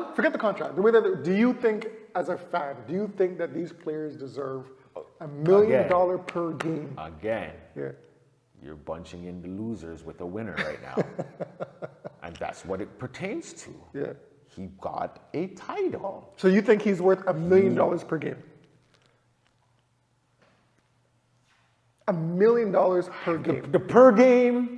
now, forget the contract. The way that, do you think, as a fan, do you think that these players deserve $1 million per game? Again. Yeah. You're bunching in the losers with a winner right now. And that's what it pertains to. Yeah. He got a title. So you think he's worth $1 million per game? $1 million per game. The per game.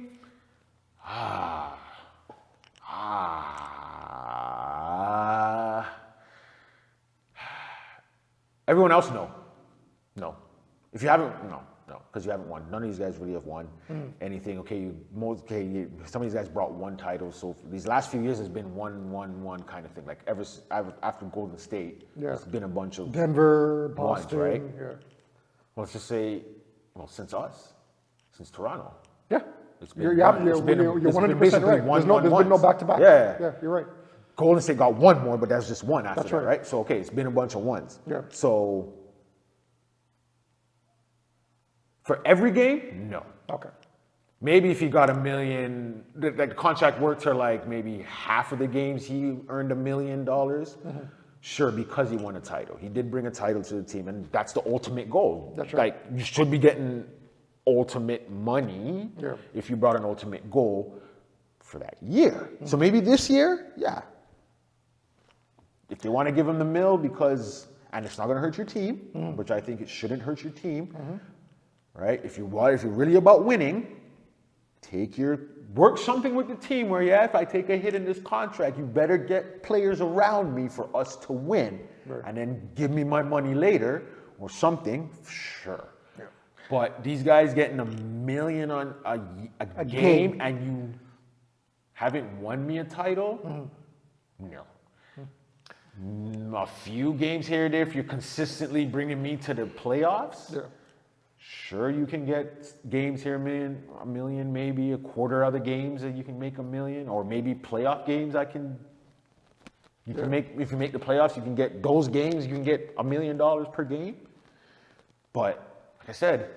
Everyone else, no. No. If you haven't, no, because you haven't won. None of these guys really have won anything. Okay, some of these guys brought one title. So these last few years has been one kind of thing. Like after Golden State, it's been a bunch of Denver, Boston, ones, right? Yeah. Well, let's just say, since Toronto. Yeah. It's been You're one, 100% right. There's been no back-to-back. Yeah, you're right. Golden State got one more, but that's just one after That's that, right. right? So, okay, it's been a bunch of ones. Yeah. So, for every game, no. Okay. Maybe if he got $1 million, the contract worked to like maybe half of the games he earned $1 million. Sure, because he won a title. He did bring a title to the team, and that's the ultimate goal. That's right. Like, you should be getting ultimate money if you brought an ultimate goal for that year. So maybe this year, if they want to give him the mill because, and it's not going to hurt your team, which I think it shouldn't hurt your team, right? If you're really about winning, work something with the team where, if I take a hit in this contract, you better get players around me for us to win, and then give me my money later or something, sure. Yeah. But these guys getting $1 million on a game and you haven't won me a title, no. A few games here and there, if you're consistently bringing me to the playoffs, sure you can get games here, $1 million, maybe a quarter of the games that you can make $1 million, or maybe playoff games you can make, if you make the playoffs, you can get those games, you can get $1 million per game. But like I said,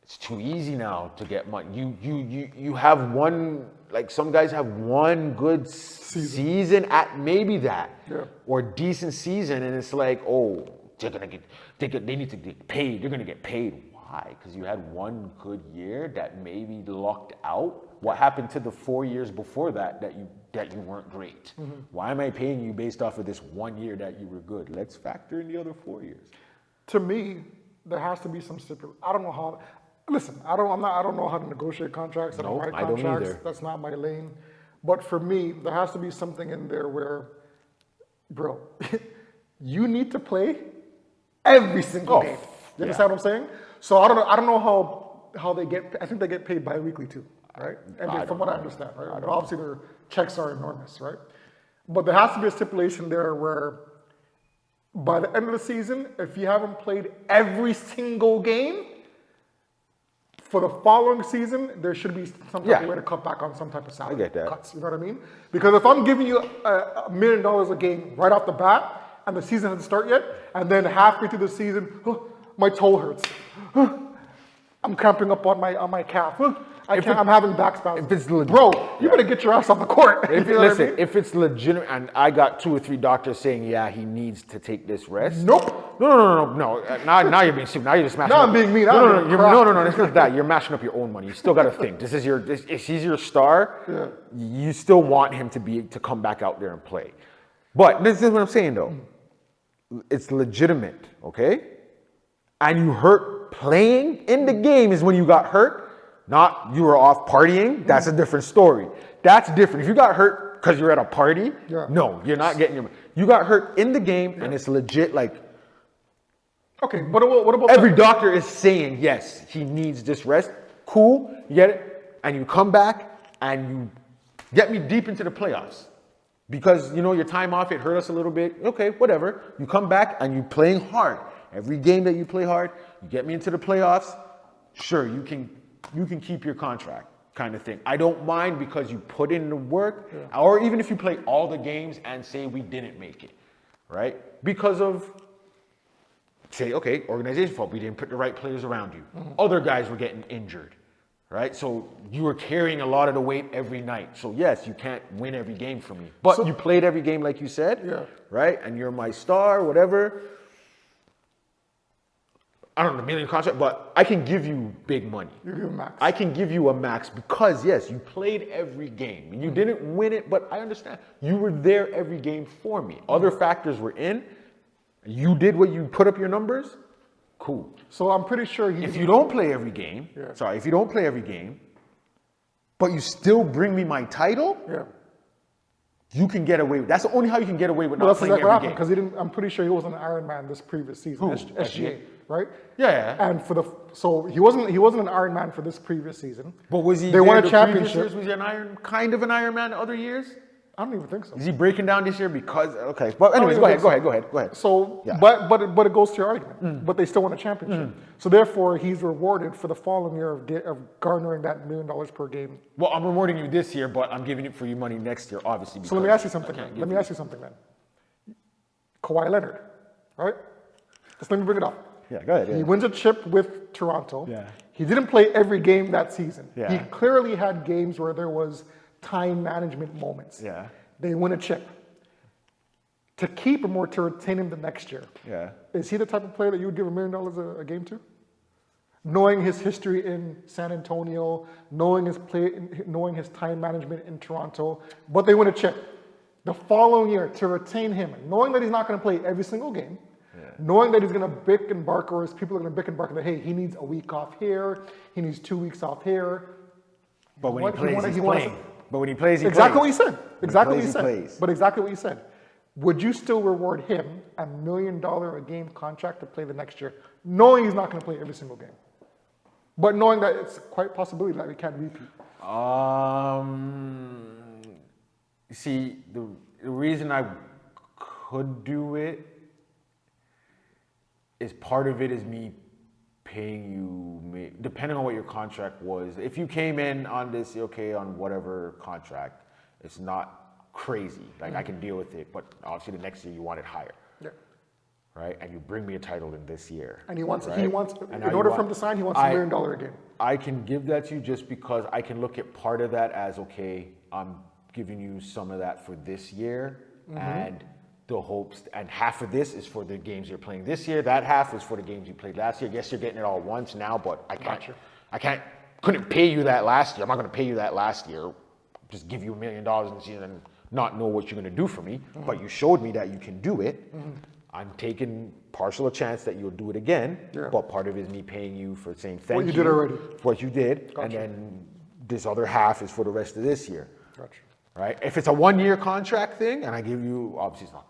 it's too easy now to get money. You have one, like some guys have one good season at maybe that, or decent season, and it's like, oh, they need to get paid. They're gonna get paid. Why? Because you had one good year that maybe lucked out. What happened to the 4 years before that you weren't great? Why am I paying you based off of this 1 year that you were good? Let's factor in the other 4 years. To me, there has to be some stipulation. I don't know how. Listen, I don't know how to negotiate contracts. I don't write contracts. I don't either. That's not my lane. But for me, there has to be something in there where, bro, you need to play every single game. You understand what I'm saying? So I don't know how they get. I think they get paid bi-weekly too, right? And from what I understand, right? But obviously their checks are enormous, right? But there has to be a stipulation there where, by the end of the season, if you haven't played every single game, for the following season, there should be some type of way to cut back on some type of salary cuts. You know what I mean? Because if I'm giving you $1 million a game right off the bat, and the season hasn't started yet, and then halfway through the season, my toe hurts. I'm cramping up on my calf. I'm having back spasms. If it's bro, you better get your ass on the court. If it's legitimate, and I got 2 or 3 doctors saying, he needs to take this rest. Nope. No. Now you're being stupid. Now you're just mashing. Now I'm being mean. No. It's not that. You're mashing up your own money. You still got to think. If he's your star, you still want him to come back out there and play. But this is what I'm saying though. It's legitimate, okay? And you hurt playing in the game is when you got hurt. Not you were off partying. That's a different story. That's different. If you got hurt because you're at a party, no, you're not getting your. You got hurt in the game, and it's legit. Like, okay, but what about every doctor is saying yes, he needs this rest. Cool, you get it, and you come back and you get me deep into the playoffs because your time off it hurt us a little bit. Okay, whatever. You come back and you playing hard. Every game that you play hard, you get me into the playoffs. Sure, you can keep your contract, kind of thing. I don't mind because you put in the work, or even if you play all the games and say we didn't make it, right? Because of, say, okay, organization fault, we didn't put the right players around you. Other guys were getting injured, right? So you were carrying a lot of the weight every night. So yes, you can't win every game for me, but you played every game like you said, Yeah. right? And you're my star, whatever. I don't know, million contract, but I can give you big money. You give him max. I can give you a max because yes, you played every game. You didn't win it, but I understand. You were there every game for me. Other factors were in. You did what you put up your numbers. Cool. So I'm pretty sure If you don't play every game, if you don't play every game, but you still bring me my title, you can get away with. That's the only how you can get away with not playing every what game. happened because he didn't. I'm pretty sure he wasn't an Iron Man this previous season. Who? SGA, right? Yeah. And so he wasn't an Iron Man for this previous season. But was he? They won a the previous championship. years? Was he kind of an Iron Man other years? I don't even think so. Is he breaking down this year because okay? But anyways, go ahead. So, but it goes to your argument. But they still won a championship. So therefore, he's rewarded for the following year of garnering that $1 million per game. Well, I'm rewarding you this year, but I'm giving it for you money next year, obviously. So let me ask you something. Then. Kawhi Leonard, right? Just let me bring it up. Yeah, go ahead. He wins a chip with Toronto. Yeah. He didn't play every game that season. Yeah. He clearly had games where there was time management moments. Yeah. They win a chip. To keep him or to retain him the next year. Yeah. Is he the type of player that you would give $1 million a game to? Knowing his history in San Antonio, knowing his time management in Toronto, but they win a chip. The following year, to retain him, knowing that he's not going to play every single game, knowing that he's going to bick and bark, or his people are going to bick and bark that, hey, he needs a week off here, he needs 2 weeks off here. But when he plays, he's playing. But when he plays, exactly plays. What he said. Exactly what he said. Plays. But exactly what he said. Would you still reward him a $1 million a game contract to play the next year, knowing he's not going to play every single game, but knowing that it's quite a possibility that we can't repeat? See, the reason I could do it is part of it is me paying you, depending on what your contract was. If you came in on this, okay, on whatever contract, it's not crazy. Like I can deal with it, but obviously the next year you want it higher. Yeah. Right? And you bring me a title in this year. And he wants, right? in order for him to sign, he wants $1 million a game. I can give that to you just because I can look at part of that as, okay, I'm giving you some of that for this year and the hopes, and half of this is for the games you're playing this year. That half is for the games you played last year. Yes, you're getting it all once now, but couldn't pay you that last year. I'm not going to pay you that last year. Just give you $1 million in the season and not know what you're going to do for me. But you showed me that you can do it. I'm taking partial a chance that you'll do it again. Yeah. But part of it is me paying you for saying thank you. What you did already. What you did. Gotcha. And then this other half is for the rest of this year. Gotcha. Right? If it's a 1-year contract thing, and I give you, obviously it's not,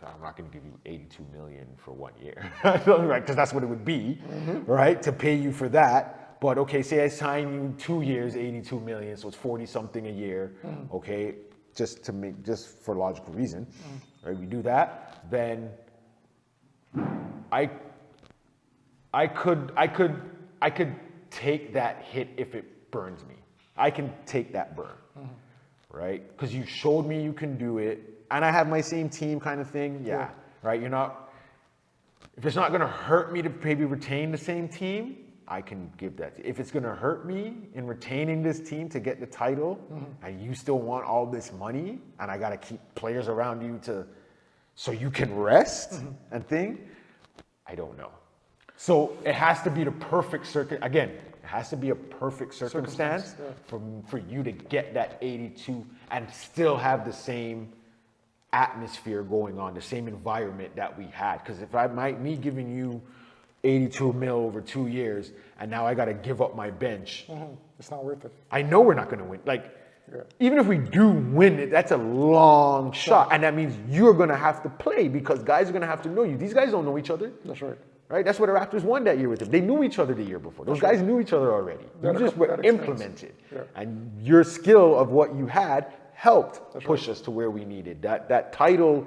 I'm not going to give you $82 million for 1 year, right? Because that's what it would be, right? To pay you for that. But okay, say I sign you 2 years, $82 million, so it's 40 something a year. Okay, just for logical reason, right? We do that, then I could take that hit if it burns me. I can take that burn, right? Because you showed me you can do it. And I have my same team kind of thing, right? If it's not going to hurt me to maybe retain the same team, I can give that. If it's going to hurt me in retaining this team to get the title, and you still want all this money, and I got to keep players around you so you can rest and thing, I don't know. So it has to be the perfect circuit. Again, it has to be a perfect circumstance for you to get that 82 and still have the same atmosphere going on, the same environment that we had. Because if me giving you 82 mil over 2 years, and now I got to give up my bench, it's not worth it. I know we're not going to win. Even if we do win it, that's a long shot, and that means you're going to have to play because guys are going to have to know you. These guys don't know each other. That's right. Right? That's what the Raptors won that year with them. They knew each other the year before. Those guys knew each other already. You just were implemented, and your skill of what you had helped push us to where we needed. That title,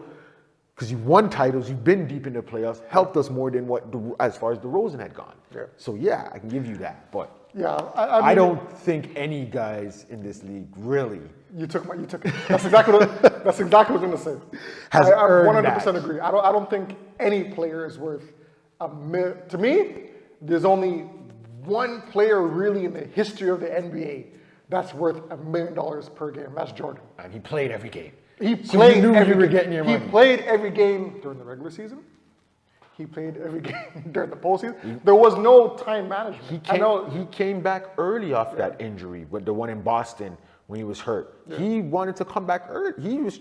because you won titles, you've been deep in the playoffs, helped us more than as far as DeRozan had gone. Yeah. So yeah, I can give you that, but I don't think any guys in this league really. You took it. That's exactly what I was going to say. I 100% agree. I don't think any player is worth to me. There's only one player really in the history of the NBA that's worth $1 million per game. That's Jordan. And he played every game. He So played you knew every you were game. getting your money. He played every game during the regular season. He played every game during the postseason. There was no time management. He came back early off that injury, with the one in Boston when he was hurt. Yeah. He wanted to come back early. He was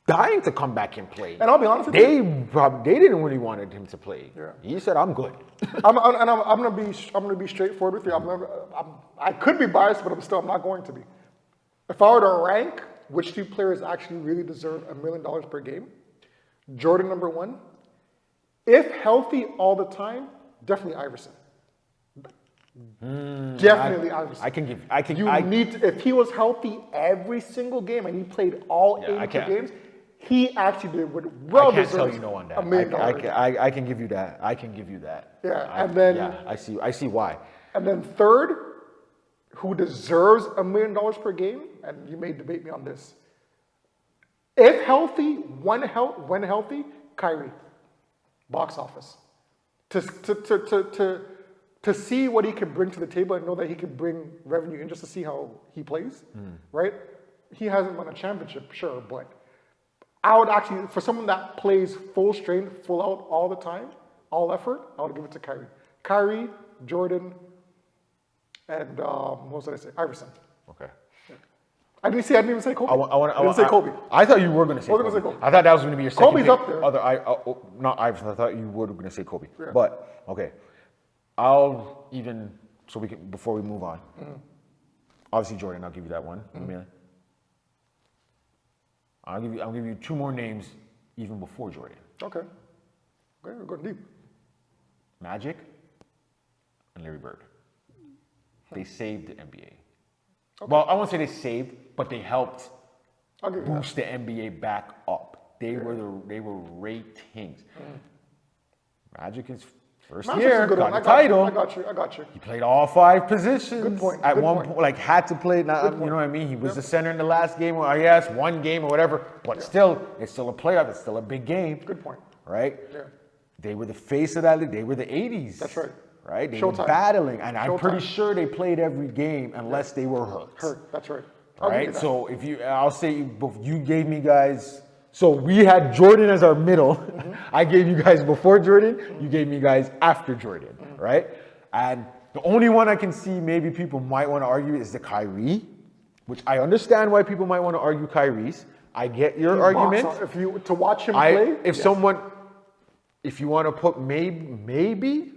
dying to come back and play. And I'll be honest with you, they didn't really want him to play. Yeah. He said, "I'm good." I'm gonna be straightforward with you. I could be biased, but I'm not going to be. If I were to rank which two players actually really deserve $1 million per game, Jordan number one. If healthy all the time, definitely Iverson. Definitely Iverson. If he was healthy every single game and he played all 82 games, he actually did what well deserves. I can't tell you no on that. $1 million. I can give you that. I can give you that. Yeah, I see why. And then third, who deserves $1 million per game, and you may debate me on this. If healthy, when healthy, Kyrie. Box office. To see what he can bring to the table and know that he can bring revenue in just to see how he plays, right? He hasn't won a championship, sure, but I would actually, for someone that plays full strength, full out all the time, all effort, I would give it to Kyrie. Kyrie, Jordan, and what did I say? Iverson. Okay. I didn't even say Kobe. I didn't say Kobe. I thought you were going to say Kobe. I thought that was going to be your second Kobe's pick. up there. Not Iverson. I thought you were going to say Kobe. Yeah. But, okay. I'll even, so we can, before we move on. Obviously, Jordan, I'll give you that one. I'll give you two more names even before Jordan. Okay, we're going deep. Magic and Larry Bird. They saved the NBA. Okay. Well, I won't say they saved, but they helped boost the NBA back up. They were ratings. Magic is first year, got the title. I got you. He played all 5 positions. Good point. At one point, like had to play. Now, you know what I mean? He was the center in the last game, or yes, one game or whatever. But still, it's still a playoff. It's still a big game. Good point. Right? Yeah. They were the face of that league. They were the 80s. That's right. Right? They were battling, and I'm pretty sure they played every game unless they were hurt. That's right. Right? So I'll say you gave me guys. So we had Jordan as our middle. I gave you guys before Jordan. You gave me guys after Jordan. Right? And the only one I can see maybe people might want to argue is the Kyrie, which I understand why people might want to argue Kyrie's. I get your argument. If you to watch him play, if you want to put maybe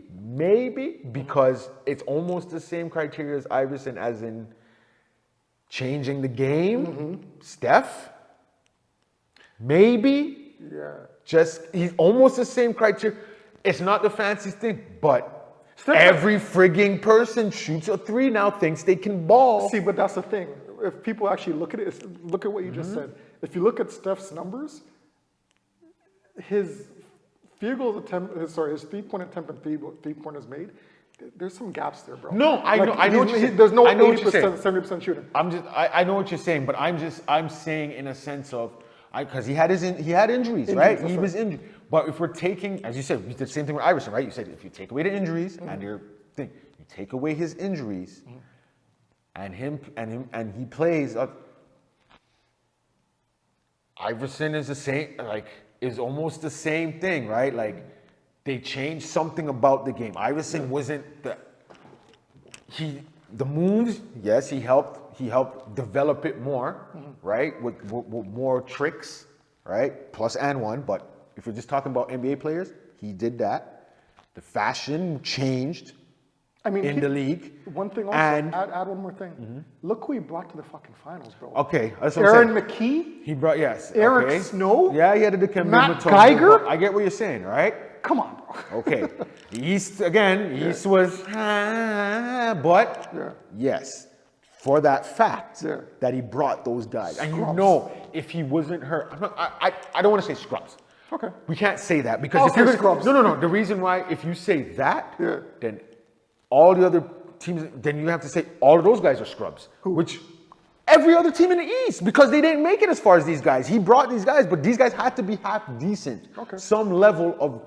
because it's almost the same criteria as Iverson, as in changing the game. Steph, maybe. Yeah. He's almost the same criteria. It's not the fanciest thing, but every frigging person shoots a 3 now, thinks they can ball. See, but that's the thing. If people actually look at it, look at what you just said. If you look at Steph's numbers, his field goal attempt, his 3-point attempt and 3-pointers made, there's some gaps there, bro. No, I know what you're saying. There's no 80%, 70% shooting. I know what you're saying, but I'm saying in a sense of, because he had injuries, right? He was injured. But if we're taking, as you said, we did the same thing with Iverson, right? You said if you take away the injuries you take away his injuries, and he plays. Iverson is the same, is almost the same thing, right? Like, they changed something about the game. Iverson wasn't the moves. Yes, he helped develop it more, right? With more tricks, right? Plus and one. But if we're just talking about NBA players, he did that. The fashion changed. In the league. One thing also, add one more thing. Look who he brought to the fucking finals, bro. Okay, that's what Aaron I'm saying. McKee. He brought, yes. Eric Snow. Yeah, he had the Dikembe Matt Mutombo, Geiger. I get what you're saying, right? Come on, bro. Okay. East was, but yes, for that fact that he brought those guys. Scrubs. And you know, if he wasn't hurt, I don't want to say scrubs. Okay. We can't say that because if you're scrubs. No. The reason why, if you say that, then all the other teams, then you have to say all of those guys are scrubs. Which every other team in the East, because they didn't make it as far as these guys. He brought these guys, but these guys had to be half decent. Okay. Some level of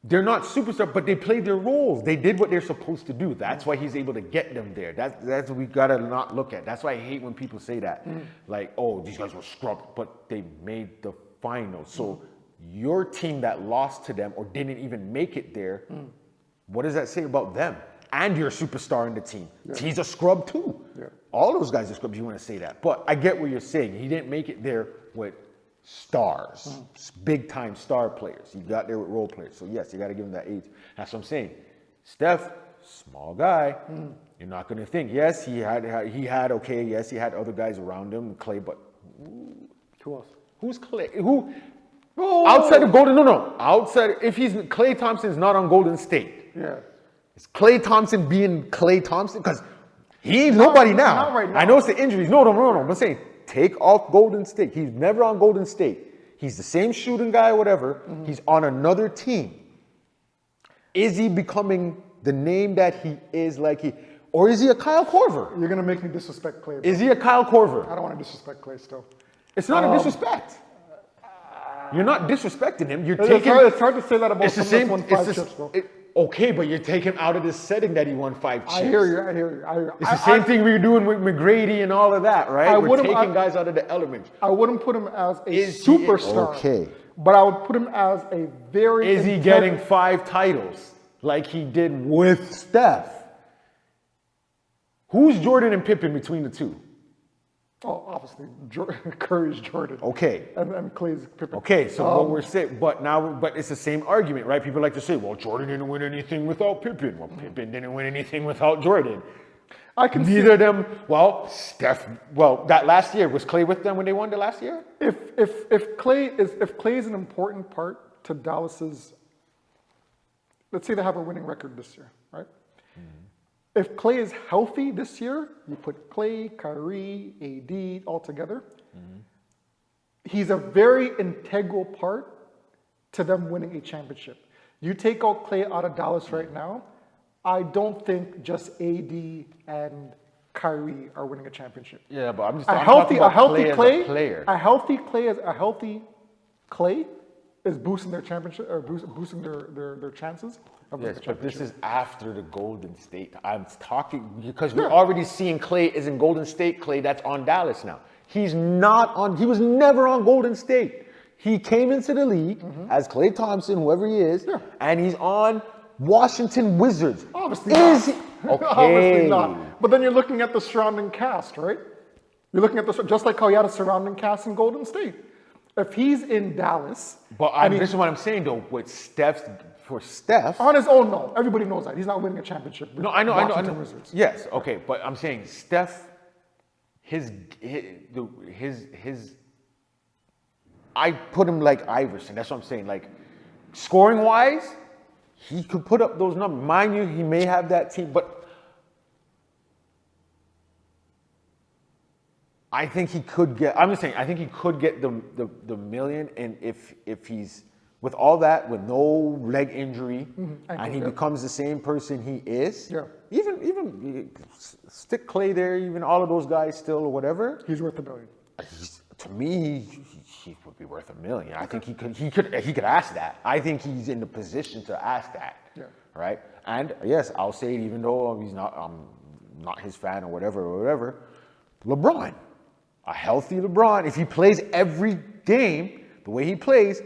they're not superstars, but they played their roles. They did what they're supposed to do. That's why he's able to get them there. That's what we gotta not look at. That's why I hate when people say that. Like, oh, these guys were scrubbed, but they made the finals. So your team that lost to them or didn't even make it there, what does that say about them? And you're a superstar in the team. Yeah. He's a scrub too. Yeah. All those guys are scrubs. You want to say that. But I get what you're saying. He didn't make it there with stars, big time star players. He got there with role players. So yes, you got to give him that age. That's what I'm saying. Steph, small guy. You're not going to think. Yes, he had okay. Yes, he had other guys around him, Clay. But who else? Who's Clay? Who? Oh. Outside of Golden? No. Outside. If he's Clay Thompson's not on Golden State. Yeah. Is Clay Thompson being Clay Thompson? Because he ain't nobody now. Not right now. I know it's the injuries. No. I'm saying take off Golden State. He's never on Golden State. He's the same shooting guy or whatever. He's on another team. Is he becoming the name that he is or is he a Kyle Korver? You're going to make me disrespect Clay. Is he a Kyle Korver? I don't want to disrespect Clay still. It's not a disrespect. You're not disrespecting him. You're taking. It's hard to say that about someone that's won 5 chips, though. Okay, but you're taking him out of this setting that he won 5 chips. I hear you. It's the same thing we were doing with McGrady and all of that, right? We're taking guys out of the element. I wouldn't put him as a superstar. Okay. But I would put him as a very. Is he getting 5 titles like he did with Steph? Who's Jordan and Pippen between the two? Oh, obviously, Curry's Jordan. Okay. And Clay's Pippen. Okay, so what we're saying, but it's the same argument, right? People like to say, well, Jordan didn't win anything without Pippen. Well, Pippen didn't win anything without Jordan. I can Neither of them, that last year, was Clay with them when they won the last year? If Clay is an important part to Dallas's, let's say they have a winning record this year, right? If Clay is healthy this year, you put Clay, Kyrie, AD all together, he's a very integral part to them winning a championship. You take out Clay out of Dallas right now, I don't think just AD and Kyrie are winning a championship. Yeah, but I'm talking about Clay as a player. A healthy Clay is boosting their championship or boosting their chances. Yes, but this is after the Golden State. I'm talking because we're already seeing Clay is in Golden State. Clay that's on Dallas now. He was never on Golden State. He came into the league as Clay Thompson, whoever he is, and he's on Washington Wizards. Obviously not. Okay. Obviously not. But then you're looking at the surrounding cast, right? You're looking at just like how you had a surrounding cast in Golden State. If he's in Dallas, this is what I'm saying though. With Steph. On his own, no. Everybody knows that. He's not winning a championship with Washington Wizards. Yes, okay. But I'm saying Steph, I put him like Iverson. That's what I'm saying. Like, scoring-wise, he could put up those numbers. Mind you, he may have that team, but I think he could get, I think he could get the million, and if he's, with all that, with no leg injury, and he becomes the same person he is, even stick Clay there, even all of those guys still or whatever. He's worth $1 million. To me, he would be worth $1 million. I think he could ask that. I think he's in the position to ask that. Yeah. Right? And yes, I'll say it, even though I'm not his fan or whatever. LeBron, a healthy LeBron, if he plays every game the way he plays,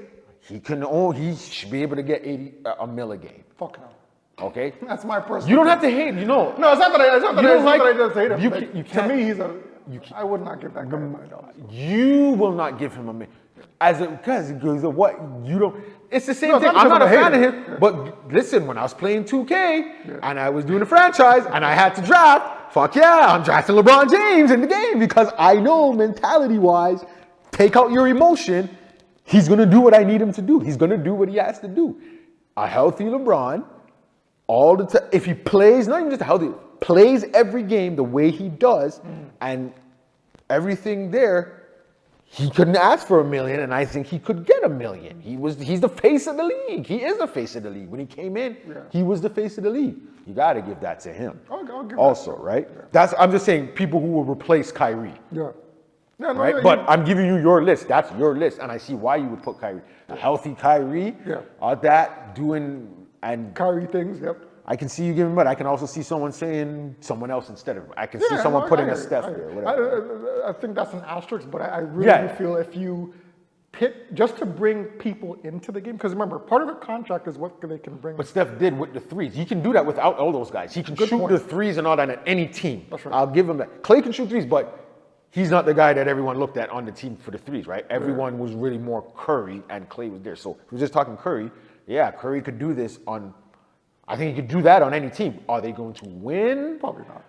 he should be able to get $1 million a game. Fuck no. Okay? That's my personal. You don't have to hate, No, it's not that I just hate him. To me, I would not give that guy $1 million. You will not give him $1 million. Because of what you don't. It's the same thing. I'm not a fan of him. But listen, when I was playing 2K and I was doing a franchise and I had to draft, fuck yeah, I'm drafting LeBron James in the game because I know mentality-wise, take out your emotion. He's going to do what I need him to do. He's going to do what he has to do. A healthy LeBron, all the time, if he plays, not even just a healthy, plays every game the way he does, and everything there, he couldn't ask for $1 million, and I think he could get $1 million. He's the face of the league. He is the face of the league. When he came in, he was the face of the league. You got to give that to him. I'll give also, that. right? Yeah. I'm just saying people who will replace Kyrie. Yeah. Yeah, no, right? yeah, But I'm giving you your list. That's your list, and I see why you would put Kyrie. A healthy Kyrie, that doing and Kyrie things, yep. I can see you giving, but I can also see someone saying someone else instead of him. I can see someone no, putting I a Steph there, agree. whatever. I think that's an asterisk, but I really do feel if you pit just to bring people into the game, because remember, part of the contract is what they can bring. But Steph did with the threes. He can do that without all those guys. He can shoot the threes and all that at any team. That's right. I'll give him that. Clay can shoot threes, but he's not the guy that everyone looked at on the team for the threes, right? Everyone was really more Curry, and Clay was there. So if we're just talking Curry, Curry could do this on. I think he could do that on any team. Are they going to win? Probably not.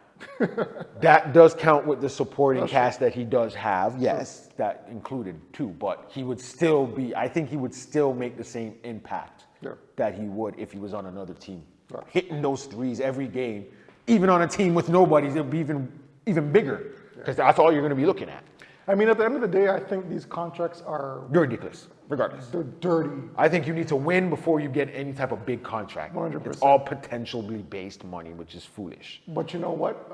That does count with the supporting cast that he does have. Yes, that included too. But he would still be, I think he would still make the same impact that he would if he was on another team. Right. Hitting those threes every game, even on a team with nobody, it'll be even bigger because that's all you're going to be looking at. I mean, at the end of the day, I think these contracts are... They're ridiculous, regardless. They're dirty. I think you need to win before you get any type of big contract. 100%. It's all potentially based money, which is foolish. But you know what?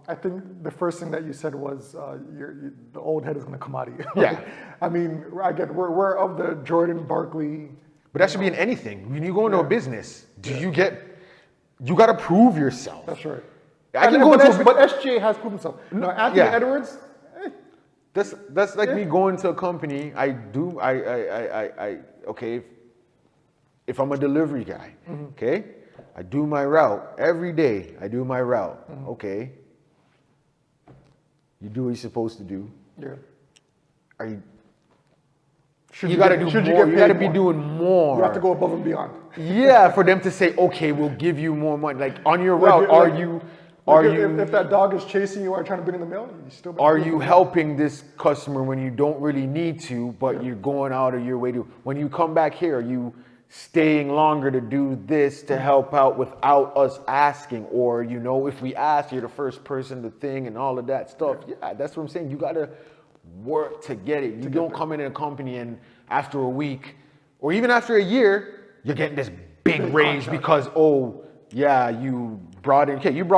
I think the first thing that you said was the old head is going to come out of you. Yeah. I mean, again, we're of the Jordan, Barkley... But that should be in anything. When you go into a business, you got to prove yourself. That's right. But SJ has proved himself. No, Anthony Edwards... That's like me going to a company. Okay, if I'm a delivery guy, okay, I do my route every day. I do my route. Okay, you do what you're supposed to do. Yeah. You got to do more. You got to be doing more. You have to go above and beyond. Yeah, for them to say, okay, we'll give you more money. Like on your route, if that dog is chasing you or trying to bring in the mail, you still. Are you helping this customer when you don't really need to, but you're going out of your way to? When you come back here, are you staying longer to do this to help out without us asking? Or if we ask, you're the first person to thing and all of that stuff. Yeah, that's what I'm saying. You got to work to get it. You don't come in a company and after a week or even after a year, you're getting this big raise because you brought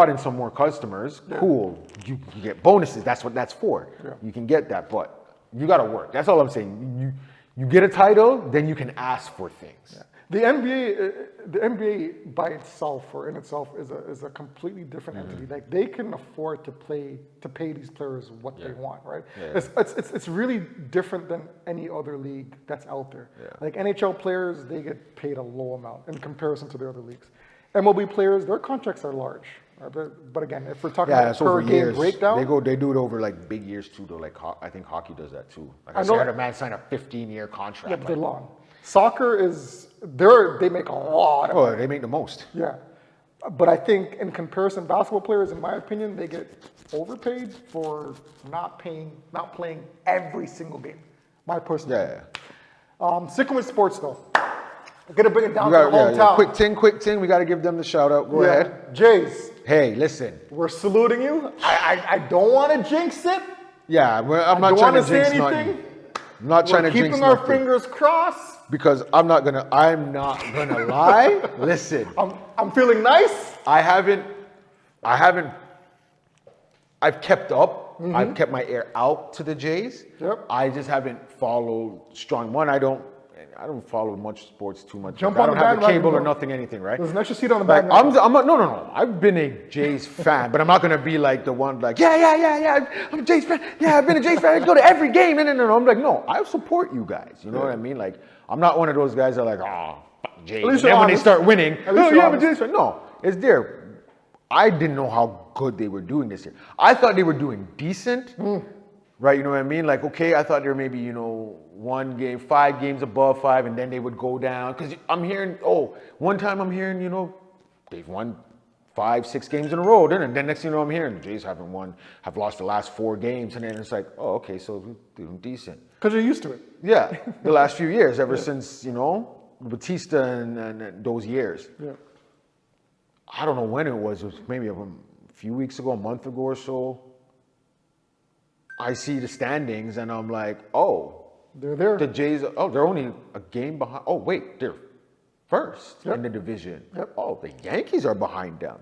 in some more customers. Cool. You get bonuses. That's what that's for. Yeah. You can get that, but you got to work. That's all I'm saying. You get a title, then you can ask for things. Yeah. The NBA by itself or in itself is a completely different entity. Like they can afford to pay these players what they want, right? Yeah. It's really different than any other league that's out there. Yeah. Like NHL players, they get paid a low amount in comparison to the other leagues. MLB players, their contracts are large. But again, if we're talking about per game breakdown, they do it over like big years too. Though, like I think hockey does that too. Like I had a man sign a 15-year contract. Yeah, but they're long. Soccer they make a lot of money. They make the most. Yeah, but I think in comparison, basketball players, in my opinion, they get overpaid for not playing every single game. My personal opinion. Sticking with sports though. I'm gonna bring it down to the hometown. Quick ting. We got to give them the shout out. Go ahead. Jays. Hey, listen. We're saluting you. I don't want to jinx it. Yeah, I'm not trying to jinx anything. I'm not trying to jinx keeping our fingers crossed. Because I'm not gonna lie. Listen. I'm feeling nice. I've kept up. I've kept my ear out to the Jays. Yep. I just haven't followed strong. I don't follow much sports too much. I don't have a cable or nothing, anything, right? There's an extra seat on the back. No. I've been a Jays fan, but I'm not gonna be like the one like, yeah. I'm a Jays fan. Yeah, I've been a Jays fan. I go to every game. No. I'm like, no, I support you guys. You know what I mean? Like, I'm not one of those guys that are like, Jays. And then when they start winning, I'm a Jays fan. No, it's there. I didn't know how good they were doing this year. I thought they were doing decent. Right, you know what I mean? Like, okay, I thought they were maybe, 1 game, 5 games above 5, and then they would go down. Because I'm hearing, one time I'm hearing, they've won 5, 6 games in a row. And then next thing you know, I'm hearing the Jays have lost the last 4 games. And then it's like, okay, so we're doing decent. Because you're used to it. Yeah, the last few years, ever since, Batista and those years. Yeah. I don't know when it was maybe a few weeks ago, a month ago or so. I see the standings and I'm like, they're there. The Jays, they're only a game behind. Oh, wait, they're first in the division. Yep. Oh, the Yankees are behind them.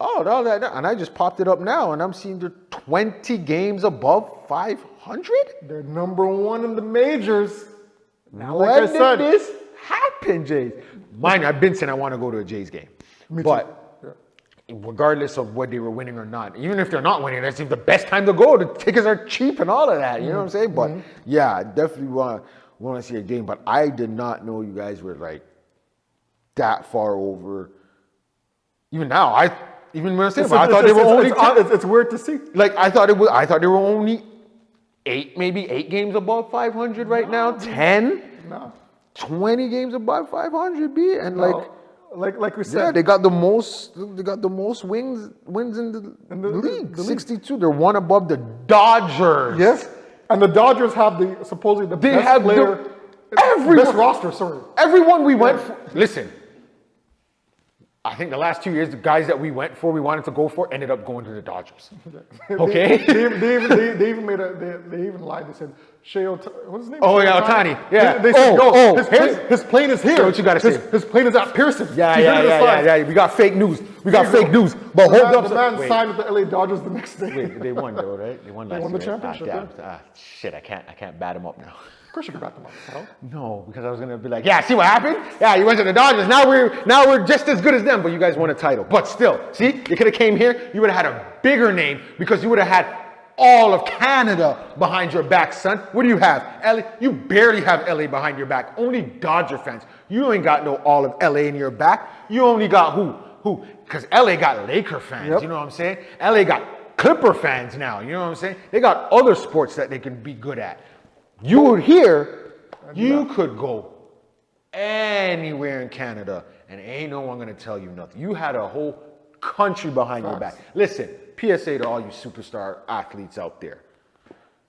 Oh, no, and I just popped it up now and I'm seeing they're 20 games above 500. 500? They're number one in the majors. Now, When like I did said, this happen, Jays? Mine, I've been saying I want to go to a Jays game. Me too. But regardless of what they were winning or not, even if they're not winning, that's the best time to go. The tickets are cheap and all of that. You know what I'm saying? But yeah, I definitely want to see a game. But I did not know you guys were like that far over. Even now, even when I say it's, I thought they were only it's weird to see. like I thought they were only maybe 8 games above 500 right now. 10, No. 20 games above 500, B, and Like we said, yeah, they got the most wins in the league. the league. 62. They're one above the Dodgers. yes. And the Dodgers have supposedly the best have player, best roster. Sorry, Everyone we went for. Listen, I think the last 2 years, the guys that we wanted to go for, ended up going to the Dodgers. Okay? they even they even lied. They said what's his name? Oh, yeah, Ohtani. Yeah. They said, his plane is here. What you gotta say? His plane is at Pearson. Yeah. We got fake news. But hold up. The man signed with the LA Dodgers the next day. Wait, they won though, right? They won last year. They won the championship. Damn. Shit, I can't bat them up now. Of course you can back them up. Huh? No, because I was gonna be like, yeah, see what happened? Yeah, you went to the Dodgers. Now we're just as good as them, but you guys won a title. But still, see, you could have came here, you would have had a bigger name because you would have had all of Canada behind your back, son. What do you have? LA? You barely have LA behind your back. Only Dodger fans. You ain't got no all of LA in your back. You only got who? Because LA got Laker fans. Yep. You know what I'm saying? LA got Clipper fans now. You know what I'm saying? They got other sports that they can be good at. You were here, you could go anywhere in Canada and ain't no one gonna tell you nothing. You had a whole country behind your back. Listen, PSA to all you superstar athletes out there.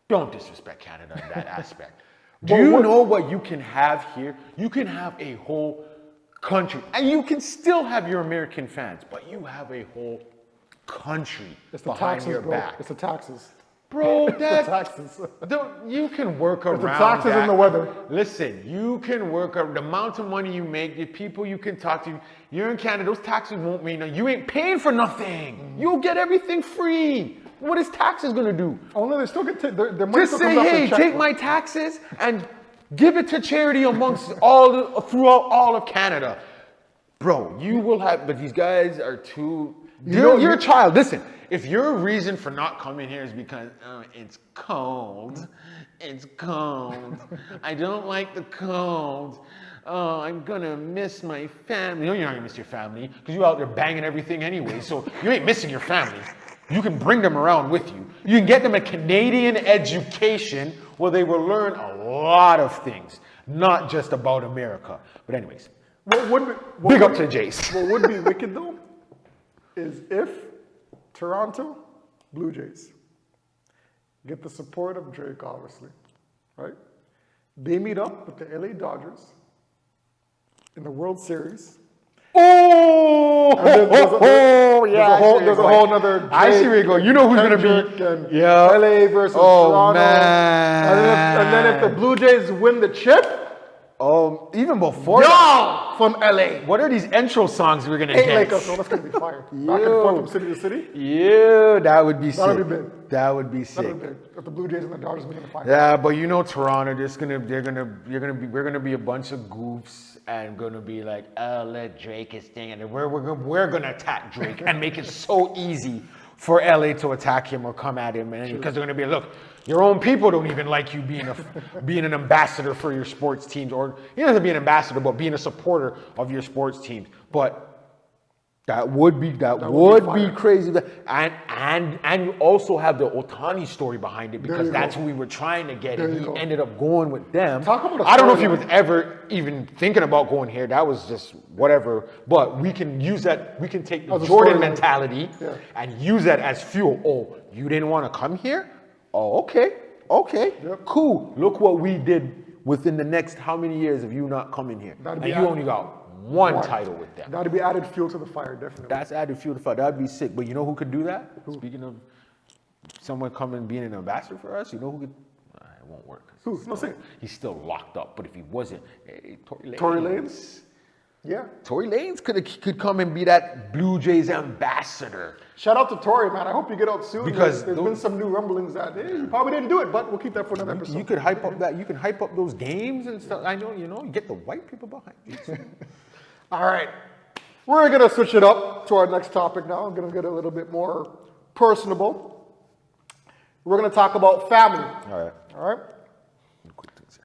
Don't disrespect Canada in that aspect. Do you know what you can have here? You can have a whole country and you can still have your American fans, but you have a whole country behind your back. It's the taxes. Bro, the taxes. You can work around the taxes that. and the weather. Listen, you can work around the amount of money you make, the people you can talk to. You're in Canada, those taxes won't mean nothing. You ain't paying for nothing. You'll get everything free. What is taxes gonna do? Only they still get their money. Just say, hey, take my taxes and give it to charity amongst throughout all of Canada. Bro, you will have, but these guys are too. You're a child. Listen, if your reason for not coming here is because it's cold, I don't like the cold. Oh, I'm gonna miss my family. No, you're not gonna miss your family because you're out there banging everything anyway. So you ain't missing your family. You can bring them around with you. You can get them a Canadian education where they will learn a lot of things, not just about America. But anyways, big up to the Jays. What would be wicked though is if Toronto Blue Jays get the support of Drake, obviously, right? They meet up with the LA Dodgers in the World Series. There's a whole nother. I see where you're going. You know who's going to be. Yeah. LA versus Toronto. Man. And then if the Blue Jays win the chip. Even before that, from LA. what are these intro songs we're going to Ain't get? like us, so that's going to be fire. Back and forth from city to city. Yeah, that would be sick. That'd be big. That would be sick. That'd be big. If the Blue Jays and the Dodgers win the final. Yeah, but you know Toronto, we're gonna be a bunch of goofs and gonna be like, oh, let Drake his thing, and we're gonna attack Drake and make it so easy for LA to attack him or come at him, and because they're gonna be, look, your own people don't even like you being an ambassador for your sports teams, or you don't have to be an ambassador, but being a supporter of your sports teams. But that would be crazy. And you also have the Ohtani story behind it because that's who we were trying to get, and he ended up going with them. I don't know if he was ever even thinking about going here. That was just whatever. But we can use that. We can take the Jordan mentality and use that as fuel. Oh, you didn't want to come here? Oh, okay, cool. Look what we did within the next how many years of you not coming here, and you only got one title with them. That'd be added fuel to the fire, definitely. That's added fuel to the fire. That'd be sick. But you know who could do that? Speaking of someone coming being an ambassador for us, you know who could? It won't work. Who? No, say. He's still locked up. But if he wasn't, Tory Lanez. Tory Lanez? Yeah. Tory Lanez could come and be that Blue Jays ambassador. Shout out to Tory, man. I hope you get out soon. Because there's been some new rumblings that you probably didn't do it, but we'll keep that for another episode. You could hype up that. You can hype up those games and stuff. I know, you get the white people behind you. All right. We're going to switch it up to our next topic now. I'm going to get a little bit more personable. We're going to talk about family. All right. All right.